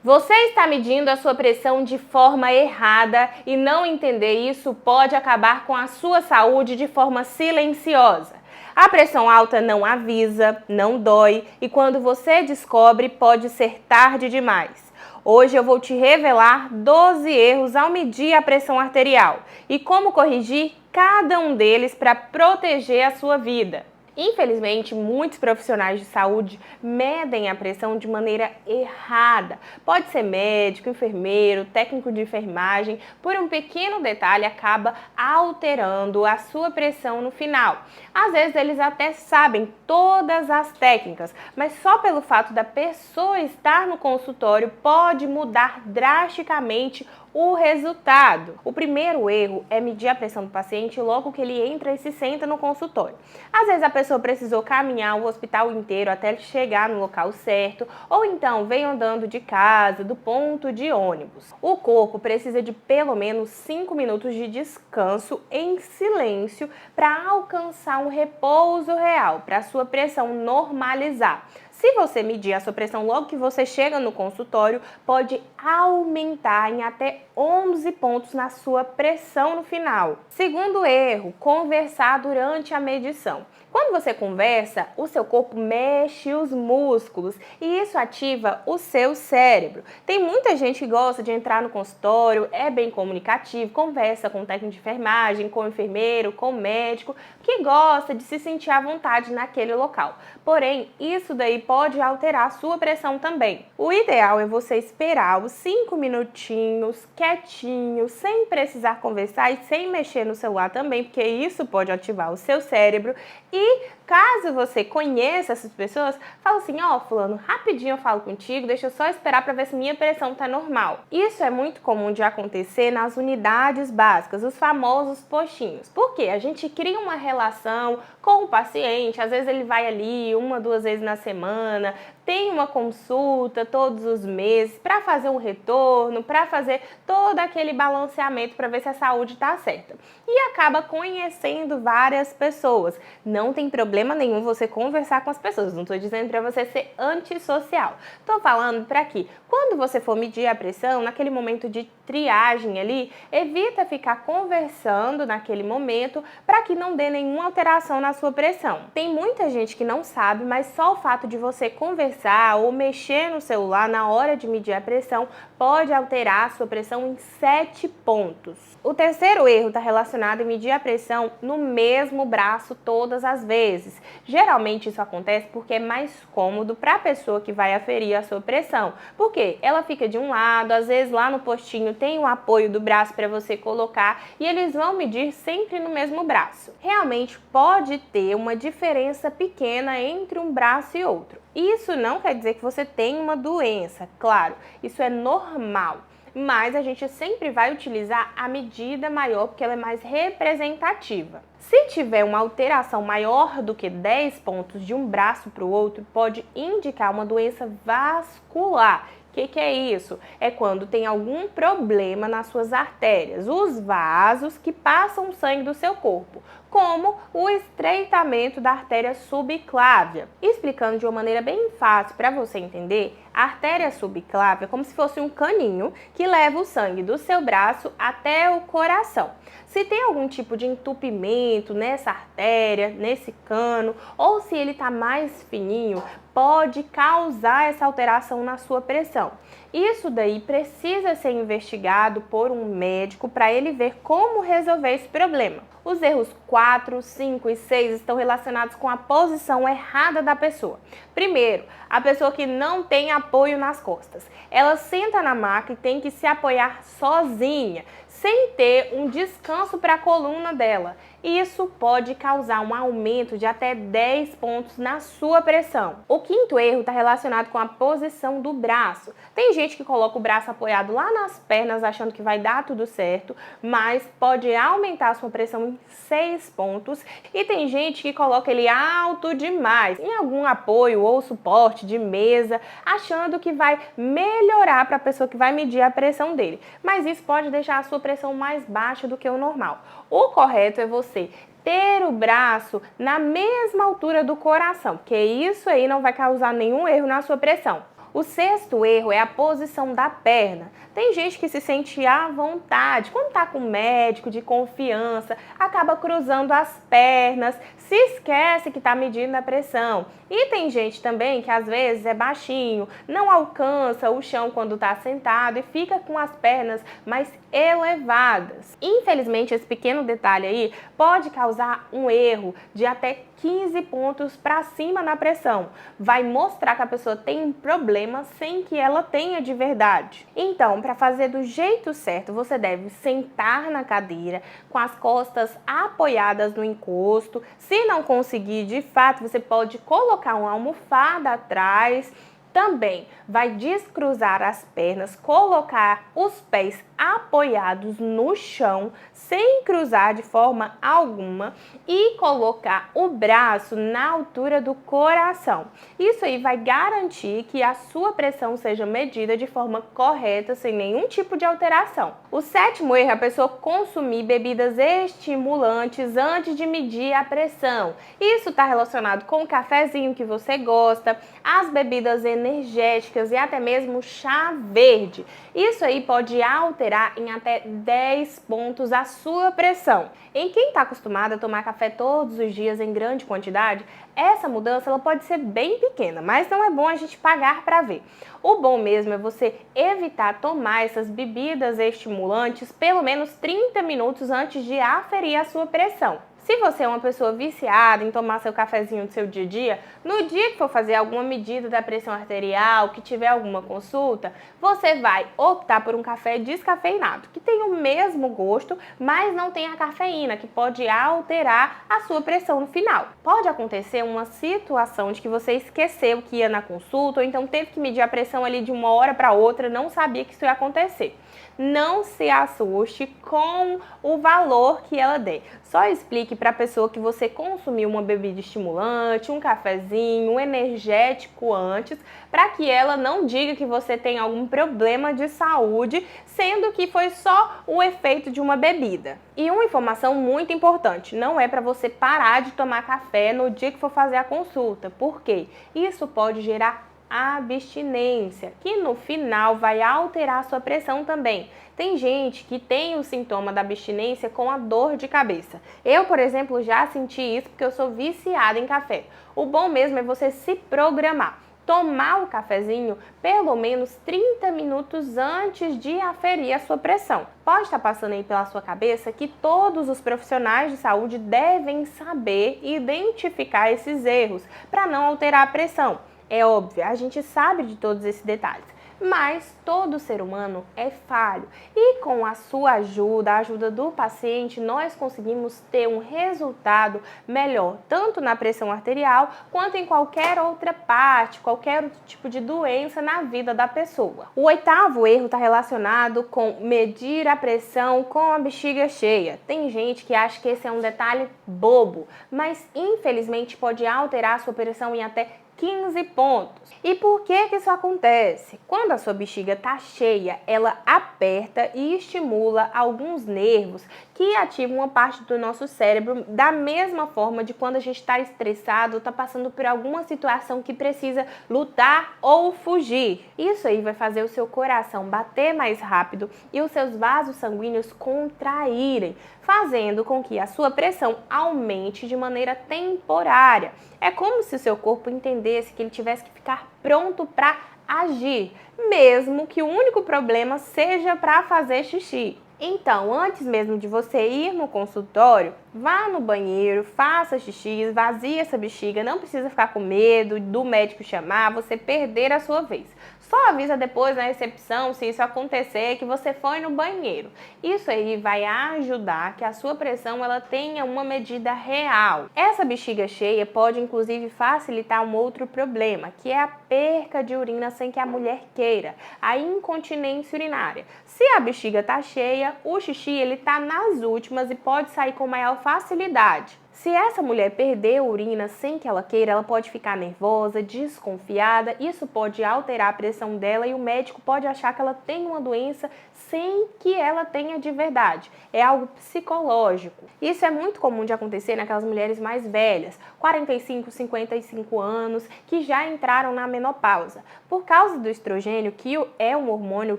Você está medindo a sua pressão de forma errada e não entender isso pode acabar com a sua saúde de forma silenciosa. A pressão alta não avisa, não dói e quando você descobre pode ser tarde demais. Hoje eu vou te revelar 12 erros ao medir a pressão arterial e como corrigir cada um deles para proteger a sua vida. Infelizmente, muitos profissionais de saúde medem a pressão de maneira errada. Pode ser médico, enfermeiro, técnico de enfermagem, por um pequeno detalhe acaba alterando a sua pressão no final. Às vezes eles até sabem todas as técnicas, mas só pelo fato da pessoa estar no consultório pode mudar drasticamente o resultado. O primeiro erro é medir a pressão do paciente logo que ele entra e se senta no consultório. Às vezes a pessoa precisou caminhar o hospital inteiro até chegar no local certo, ou então veio andando de casa, do ponto de ônibus. O corpo precisa de pelo menos 5 minutos de descanso em silêncio para alcançar um repouso real, para a sua pressão normalizar. Se você medir a sua pressão logo que você chega no consultório, pode aumentar em até 11 pontos na sua pressão no final. Segundo erro, conversar durante a medição. Quando você conversa, o seu corpo mexe os músculos e isso ativa o seu cérebro. Tem muita gente que gosta de entrar no consultório, é bem comunicativo, conversa com o técnico de enfermagem, com o enfermeiro, com o médico, que gosta de se sentir à vontade naquele local. Porém, isso daí pode alterar a sua pressão também. O ideal é você esperar os 5 minutinhos, quietinho, sem precisar conversar e sem mexer no celular também, porque isso pode ativar o seu cérebro. E caso você conheça essas pessoas, fala assim, fulano, rapidinho eu falo contigo, deixa eu só esperar para ver se minha pressão tá normal. Isso é muito comum de acontecer nas unidades básicas, os famosos postinhos. Por quê? A gente cria uma relação com o paciente, às vezes ele vai ali 1, 2 vezes na semana, tem uma consulta todos os meses para fazer um retorno, para fazer todo aquele balanceamento para ver se a saúde está certa. E acaba conhecendo várias pessoas. Não tem problema nenhum você conversar com as pessoas, não estou dizendo para você ser antissocial. Estou falando para que quando você for medir a pressão, naquele momento de triagem ali, evita ficar conversando naquele momento para que não dê nenhuma alteração na sua pressão. Tem muita gente que não sabe, mas só o fato de você conversar ou mexer no celular na hora de medir a pressão pode alterar a sua pressão em 7 pontos. O terceiro erro está relacionado em medir a pressão no mesmo braço todas as vezes. Geralmente isso acontece porque é mais cômodo para a pessoa que vai aferir a sua pressão. Porque ela fica de um lado, às vezes lá no postinho tem o apoio do braço para você colocar e eles vão medir sempre no mesmo braço. Realmente pode ter uma diferença pequena entre um braço e outro. Isso não quer dizer que você tem uma doença, claro, isso é normal. Mas a gente sempre vai utilizar a medida maior porque ela é mais representativa. Se tiver uma alteração maior do que 10 pontos de um braço para o outro, pode indicar uma doença vascular. O que é isso? É quando tem algum problema nas suas artérias, os vasos que passam o sangue do seu corpo, como o estreitamento da artéria subclávia. Explicando de uma maneira bem fácil para você entender, a artéria subclávia é como se fosse um caninho que leva o sangue do seu braço até o coração. Se tem algum tipo de entupimento nessa artéria, nesse cano, ou se ele está mais fininho, pode causar essa alteração na sua pressão. Isso daí precisa ser investigado por um médico para ele ver como resolver esse problema. Os erros 4, 5 e 6 estão relacionados com a posição errada da pessoa. Primeiro, a pessoa que não tem apoio nas costas. Ela senta na maca e tem que se apoiar sozinha, sem ter um descanso para a coluna dela. Isso pode causar um aumento de até 10 pontos na sua pressão. O quinto erro está relacionado com a posição do braço. Tem gente que coloca o braço apoiado lá nas pernas achando que vai dar tudo certo, mas pode aumentar a sua pressão em 6 pontos. E tem gente que coloca ele alto demais, em algum apoio ou suporte de mesa, achando que vai melhorar para a pessoa que vai medir a pressão dele. Mas isso pode deixar a sua pressão mais baixa do que o normal. O correto é você ter o braço na mesma altura do coração, porque isso aí não vai causar nenhum erro na sua pressão. O sexto erro é a posição da perna. Tem gente que se sente à vontade, quando está com um médico de confiança, acaba cruzando as pernas, se esquece que está medindo a pressão. E tem gente também que às vezes é baixinho, não alcança o chão quando está sentado e fica com as pernas mais elevadas. Infelizmente, esse pequeno detalhe aí pode causar um erro de até 15 pontos para cima na pressão. Vai mostrar que a pessoa tem um problema sem que ela tenha de verdade. Então, para fazer do jeito certo, você deve sentar na cadeira com as costas apoiadas no encosto. Se não conseguir, de fato, você pode colocar uma almofada atrás. Também vai descruzar as pernas, colocar os pés apoiados no chão, sem cruzar de forma alguma e colocar o braço na altura do coração. Isso aí vai garantir que a sua pressão seja medida de forma correta, sem nenhum tipo de alteração. O sétimo erro é a pessoa consumir bebidas estimulantes antes de medir a pressão. Isso está relacionado com o cafezinho que você gosta, as bebidas energéticas e até mesmo chá verde. Isso aí pode alterar em até 10 pontos a sua pressão. Em quem está acostumado a tomar café todos os dias em grande quantidade, essa mudança ela pode ser bem pequena, mas não é bom a gente pagar para ver. O bom mesmo é você evitar tomar essas bebidas estimulantes pelo menos 30 minutos antes de aferir a sua pressão. Se você é uma pessoa viciada em tomar seu cafezinho do seu dia a dia, no dia que for fazer alguma medida da pressão arterial, que tiver alguma consulta, você vai optar por um café descafeinado, que tem o mesmo gosto, mas não tem a cafeína, que pode alterar a sua pressão no final. Pode acontecer uma situação de que você esqueceu que ia na consulta, ou então teve que medir a pressão ali de uma hora para outra, não sabia que isso ia acontecer. Não se assuste com o valor que ela der. Só explique para a pessoa que você consumiu uma bebida estimulante, um cafezinho, um energético antes, para que ela não diga que você tem algum problema de saúde, sendo que foi só o efeito de uma bebida. E uma informação muito importante, não é para você parar de tomar café no dia que for fazer a consulta. Por quê? Isso pode gerar abstinência, que no final vai alterar a sua pressão também. Tem gente que tem o sintoma da abstinência com a dor de cabeça. Eu, por exemplo, já senti isso porque eu sou viciada em café. O bom mesmo é você se programar. Tomar o cafezinho pelo menos 30 minutos antes de aferir a sua pressão. Pode estar passando aí pela sua cabeça que todos os profissionais de saúde devem saber identificar esses erros para não alterar a pressão. É óbvio, a gente sabe de todos esses detalhes, mas todo ser humano é falho e com a sua ajuda, a ajuda do paciente, nós conseguimos ter um resultado melhor, tanto na pressão arterial quanto em qualquer outra parte, qualquer outro tipo de doença na vida da pessoa. O oitavo erro está relacionado com medir a pressão com a bexiga cheia. Tem gente que acha que esse é um detalhe bobo, mas infelizmente pode alterar a sua pressão em até 15 pontos. E por que isso acontece? Quando a sua bexiga está cheia, ela aperta e estimula alguns nervos que ativam uma parte do nosso cérebro da mesma forma de quando a gente está estressado, está passando por alguma situação que precisa lutar ou fugir. Isso aí vai fazer o seu coração bater mais rápido e os seus vasos sanguíneos contraírem, fazendo com que a sua pressão aumente de maneira temporária. É como se o seu corpo entendesse que ele tivesse que ficar pronto para agir, mesmo que o único problema seja para fazer xixi. Então, antes mesmo de você ir no consultório, vá no banheiro, faça xixi, esvazie essa bexiga, não precisa ficar com medo do médico chamar, você perder a sua vez. Só avisa depois na recepção, se isso acontecer, que você foi no banheiro. Isso aí vai ajudar que a sua pressão ela tenha uma medida real. Essa bexiga cheia pode inclusive facilitar um outro problema, que é a perca de urina sem que a mulher queira, a incontinência urinária. Se a bexiga está cheia, o xixi ele está nas últimas e pode sair com maior facilidade. Se essa mulher perder urina sem que ela queira, ela pode ficar nervosa, desconfiada, isso pode alterar a pressão dela e o médico pode achar que ela tem uma doença sem que ela tenha de verdade. É algo psicológico. Isso é muito comum de acontecer naquelas mulheres mais velhas, 45, 55 anos, que já entraram na menopausa. Por causa do estrogênio, que é um hormônio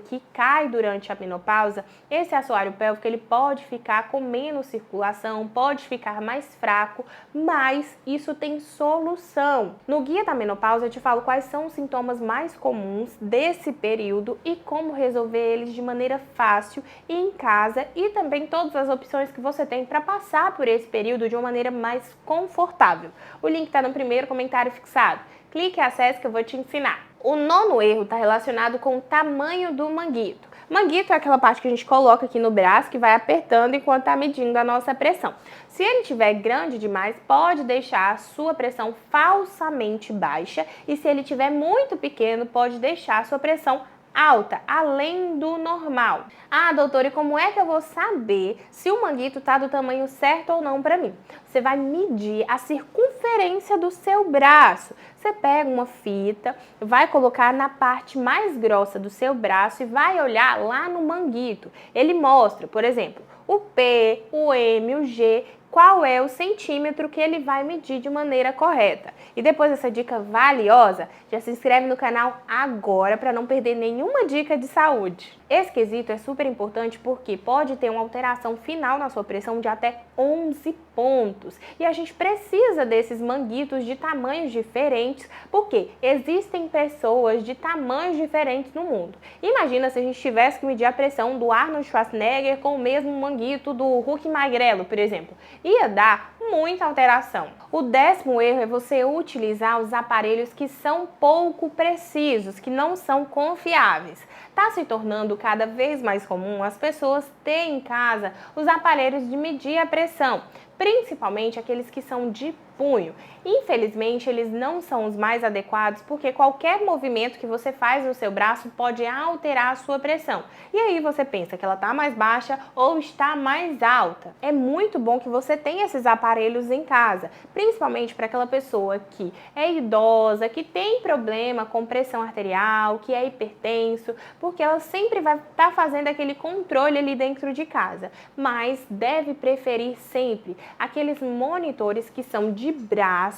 que cai durante a menopausa, esse assoalho pélvico ele pode ficar com menos circulação, pode ficar mais fraco, mas isso tem solução. No Guia da Menopausa eu te falo quais são os sintomas mais comuns desse período e como resolver eles de maneira fácil e em casa, e também todas as opções que você tem para passar por esse período de uma maneira mais confortável. O link está no primeiro comentário fixado. Clique e acesse que eu vou te ensinar. O 9º erro está relacionado com o tamanho do manguito. Manguito é aquela parte que a gente coloca aqui no braço que vai apertando enquanto está medindo a nossa pressão. Se ele estiver grande demais, pode deixar a sua pressão falsamente baixa, e se ele estiver muito pequeno, pode deixar a sua pressão alta, além do normal. Ah, doutora, e como é que eu vou saber se o manguito está do tamanho certo ou não para mim? Você vai medir a circunferência do seu braço. Você pega uma fita, vai colocar na parte mais grossa do seu braço e vai olhar lá no manguito. Ele mostra, por exemplo, o P, o M, o G, qual é o centímetro que ele vai medir de maneira correta. E depois dessa dica valiosa, já se inscreve no canal agora para não perder nenhuma dica de saúde. Esse quesito é super importante porque pode ter uma alteração final na sua pressão de até 11 pontos. E a gente precisa desses manguitos de tamanhos diferentes, porque existem pessoas de tamanhos diferentes no mundo. Imagina se a gente tivesse que medir a pressão do Arnold Schwarzenegger com o mesmo manguito do Hulk magrelo, por exemplo. Ia dar muita alteração. O 10º erro é você utilizar os aparelhos que são pouco precisos, que não são confiáveis. Está se tornando cada vez mais comum as pessoas terem em casa os aparelhos de medir a pressão, principalmente aqueles que são de punho. Infelizmente, eles não são os mais adequados porque qualquer movimento que você faz no seu braço pode alterar a sua pressão. E aí você pensa que ela está mais baixa ou está mais alta. É muito bom que você tenha esses aparelhos em casa, principalmente para aquela pessoa que é idosa, que tem problema com pressão arterial, que é hipertenso, porque ela sempre vai estar fazendo aquele controle ali dentro de casa. Mas deve preferir sempre aqueles monitores que são de braço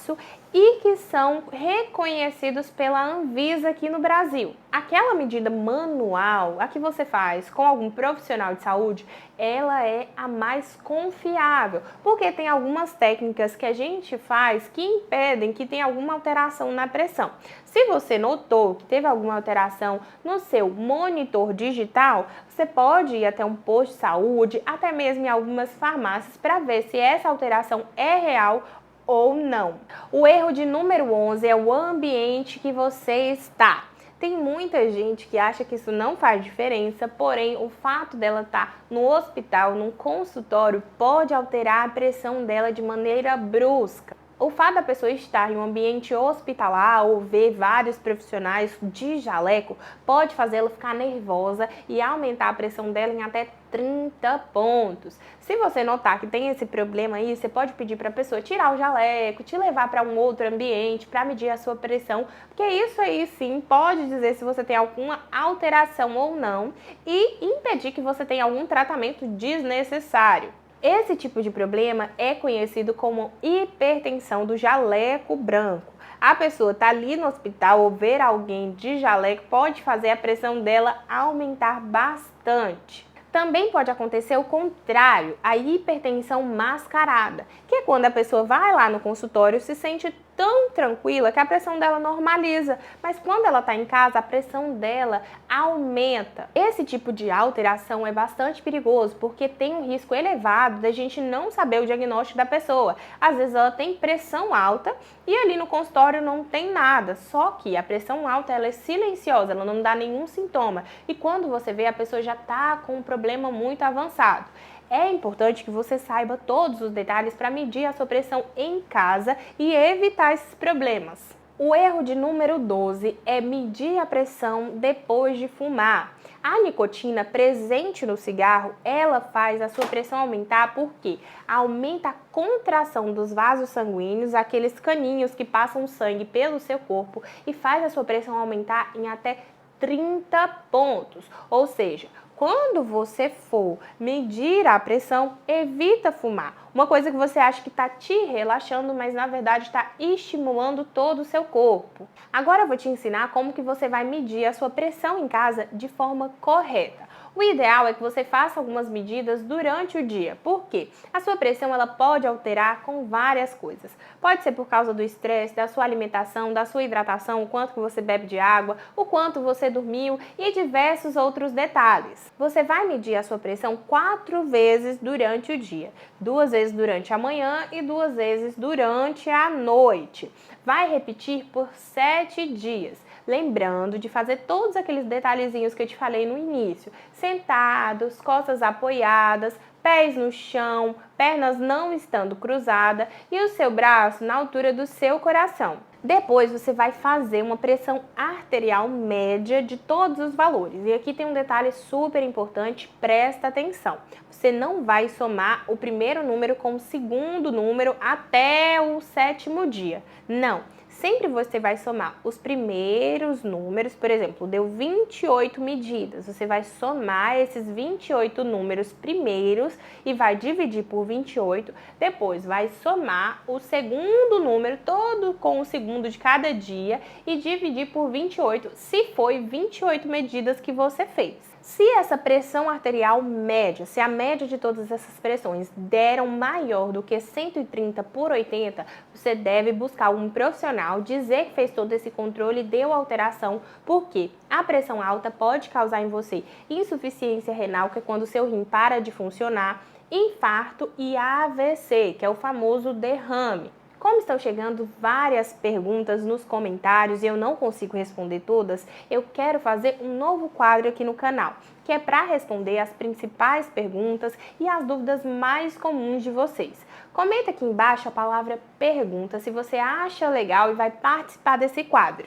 e que são reconhecidos pela Anvisa aqui no Brasil. Aquela medida manual, a que você faz com algum profissional de saúde, ela é a mais confiável, porque tem algumas técnicas que a gente faz que impedem que tenha alguma alteração na pressão. Se você notou que teve alguma alteração no seu monitor digital, você pode ir até um posto de saúde, até mesmo em algumas farmácias, para ver se essa alteração é real ou não. O erro de número 11 é o ambiente que você está. Tem muita gente que acha que isso não faz diferença, porém o fato dela estar no hospital, num consultório, pode alterar a pressão dela de maneira brusca. O fato da pessoa estar em um ambiente hospitalar ou ver vários profissionais de jaleco pode fazê-la ficar nervosa e aumentar a pressão dela em até 30 pontos. Se você notar que tem esse problema aí, você pode pedir para a pessoa tirar o jaleco, te levar para um outro ambiente para medir a sua pressão, porque isso aí sim pode dizer se você tem alguma alteração ou não e impedir que você tenha algum tratamento desnecessário. Esse tipo de problema é conhecido como hipertensão do jaleco branco. A pessoa está ali no hospital ou ver alguém de jaleco pode fazer a pressão dela aumentar bastante. Também pode acontecer o contrário, a hipertensão mascarada, que é quando a pessoa vai lá no consultório e se sente tão tranquila que a pressão dela normaliza, mas quando ela está em casa, a pressão dela aumenta. Esse tipo de alteração é bastante perigoso, porque tem um risco elevado da gente não saber o diagnóstico da pessoa. Às vezes ela tem pressão alta e ali no consultório não tem nada, só que a pressão alta ela é silenciosa, ela não dá nenhum sintoma. E quando você vê, a pessoa já está com um problema muito avançado. É importante que você saiba todos os detalhes para medir a sua pressão em casa e evitar esses problemas. O erro de número 12 é medir a pressão depois de fumar. A nicotina presente no cigarro, ela faz a sua pressão aumentar porque aumenta a contração dos vasos sanguíneos, aqueles caninhos que passam sangue pelo seu corpo, e faz a sua pressão aumentar em até 30 pontos. Ou seja, quando você for medir a pressão, evita fumar. Uma coisa que você acha que está te relaxando, mas na verdade está estimulando todo o seu corpo. Agora eu vou te ensinar como que você vai medir a sua pressão em casa de forma correta. O ideal é que você faça algumas medidas durante o dia. Por quê? A sua pressão ela pode alterar com várias coisas. Pode ser por causa do estresse, da sua alimentação, da sua hidratação, o quanto que você bebe de água, o quanto você dormiu e diversos outros detalhes. Você vai medir a sua pressão 4 vezes durante o dia. 2 vezes durante a manhã e 2 vezes durante a noite. Vai repetir por 7 dias. Lembrando de fazer todos aqueles detalhezinhos que eu te falei no início. Sentados, costas apoiadas, pés no chão, pernas não estando cruzadas e o seu braço na altura do seu coração. Depois você vai fazer uma pressão arterial média de todos os valores. E aqui tem um detalhe super importante, presta atenção. Você não vai somar o primeiro número com o segundo número até o 7º dia. Não. Sempre você vai somar os primeiros números, por exemplo, deu 28 medidas, você vai somar esses 28 números primeiros e vai dividir por 28, depois vai somar o segundo número, todo com o segundo de cada dia e dividir por 28, se foi 28 medidas que você fez. Se essa pressão arterial média, se a média de todas essas pressões deram maior do que 130 por 80, você deve buscar um profissional, dizer que fez todo esse controle e deu alteração, porque a pressão alta pode causar em você insuficiência renal, que é quando o seu rim para de funcionar, infarto e AVC, que é o famoso derrame. Como estão chegando várias perguntas nos comentários e eu não consigo responder todas, eu quero fazer um novo quadro aqui no canal, que é para responder as principais perguntas e as dúvidas mais comuns de vocês. Comenta aqui embaixo a palavra pergunta se você acha legal e vai participar desse quadro.